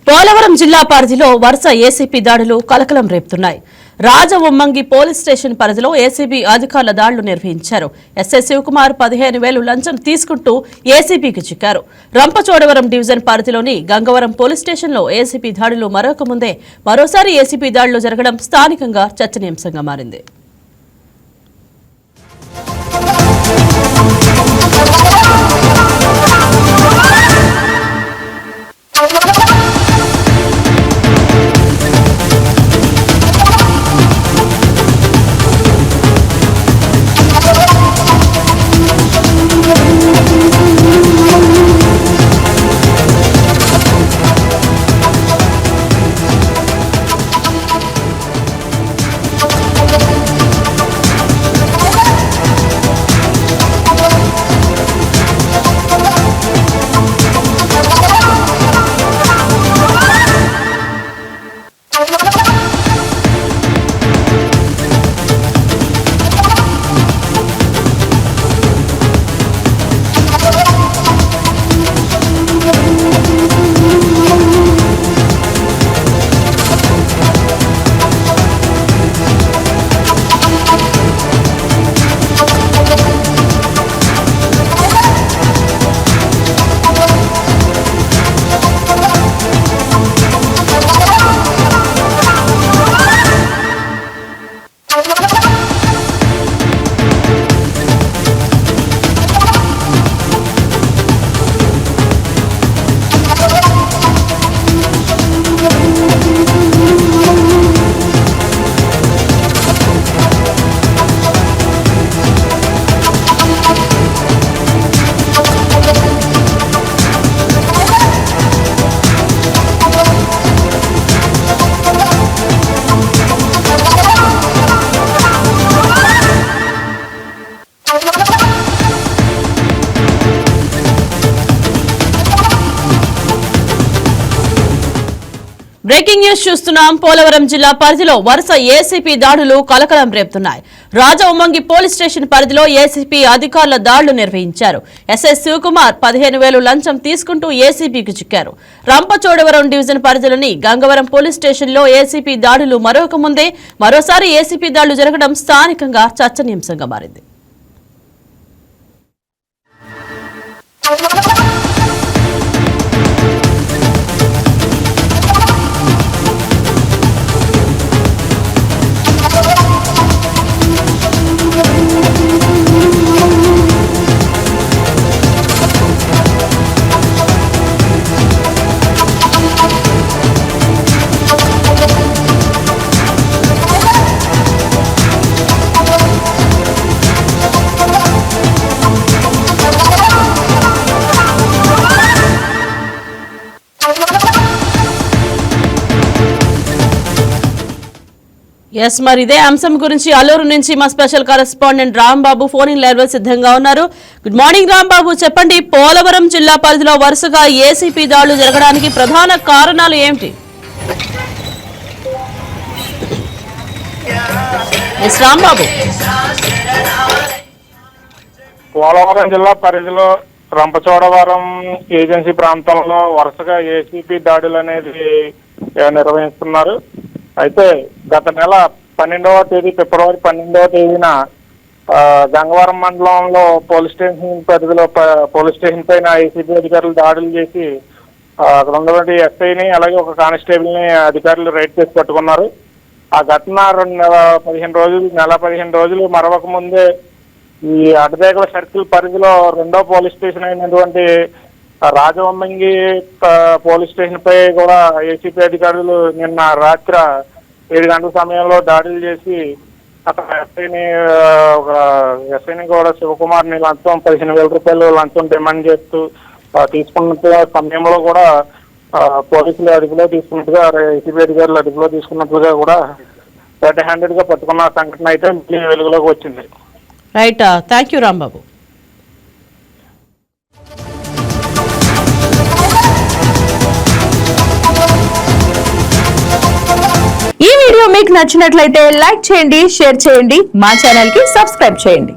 పోలవరం జిల్లా పరిధిలో వరుస ఏసీపీ దాడులు కలకలం రేపుతున్నాయి. రాజవొమ్మంగి పోలీస్ స్టేషన్ పరిధిలో ఏసీబీ అధికారుల దాడులు నిర్వహించారు. ఎస్ఐ శివకుమార్ 15,000 లంచం తీసుకుంటూ ఏసీబీకి చిక్కారు. రంపచోడవరం డివిజన్ పరిధిలోని గంగవరం పోలీస్ స్టేషన్లో ఏసీపీ దాడులు మరొక ముందే మరోసారి ఏసీపీ దాడులు జరగడం స్థానికంగా చర్చనీయాంశంగా మారింది. బ్రేకింగ్ న్యూస్ చూస్తున్నాం. పోలవరం జిల్లా పరిధిలో వరుస ఏసీపీ దాడులు కలకలం రేపుతున్నాయి. రాజవొమ్మంగి పోలీస్ స్టేషన్ పరిధిలో ఏసీపీ అధికారుల దాడులు నిర్వహించారు. ఎస్ఐ శివకుమార్ 15,000 లంచం తీసుకుంటూ ఏసీబీకి చిక్కారు. రంపచోడవరం డివిజన్ పరిధిలోని గంగవరం పోలీస్ స్టేషన్లో ఏసీపీ దాడులు మరొక ముందే మరోసారి ఏసీపీ దాడులు జరగడం స్థానికంగా చర్చనీయాంశంగా మారింది. ఎస్, మరి ఇదే అంశం గురించి అల్లూరు నుంచి మా special correspondent Rambabu phone in live లో సిద్ధంగా ఉన్నారు. గుడ్ మార్నింగ్ రాంబాబు, చెప్పండి, పోలవరం జిల్లా పరిధిలో వరుసగా ఏసీపీ దాడులు జరగడానికి ప్రధాన కారణాలు ఏమిటి? ఎస్ రాంబాబు. పోలవరం జిల్లా పరిధిలో రంపచోడవరం ఏజెన్సీ ప్రాంతంలో వరుసగా ఏసీపీ దాడులు అనేది నిర్వహిస్తున్నారు. అయితే గత నెల 12వ తేదీ ఫిబ్రవరి 12వ తేదీన గంగవరం మండలంలో పోలీస్ స్టేషన్ పరిధిలో పోలీస్ స్టేషన్ పైన ఏసీబీ అధికారులు దాడులు చేసి అక్కడ ఉన్నటువంటి ఎస్ఐని అలాగే ఒక కానిస్టేబుల్ని అధికారులు రైడ్ చేసి పట్టుకున్నారు. ఆ ఘటన నెల 15 రోజులు మరవక ముందే ఈ అడ్డదేగల సర్కిల్ పరిధిలో రెండో పోలీస్ స్టేషన్ అయినటువంటి రాజవొమ్మంగి పోలీస్ స్టేషన్ పై కూడా ఏసీపీ అధికారులు నిన్న రాత్రి 7 గంటల సమయంలో దాడులు చేసి అక్కడ ఎస్ఐని కూడా శివకుమార్ని లంచం 15,000 రూపాయలు లంచం డిమాండ్ చేస్తూ తీసుకున్న సమయంలో కూడా పోలీసులు అదుపులో తీసుకున్నట్టుగా ఏసీబీ అధికారులు అదుపులో తీసుకున్నట్లుగా కూడా రెడ్ హ్యాండెడ్ గా పట్టుకున్న సంఘటన అయితే వెలుగులోకి వచ్చింది. Right, thank you Rambabu. ఈ వీడియో మీకు నచ్చినట్లయితే లైక్ చేయండి, షేర్ చేయండి, మా ఛానల్ కి సబ్స్క్రైబ్ చేయండి.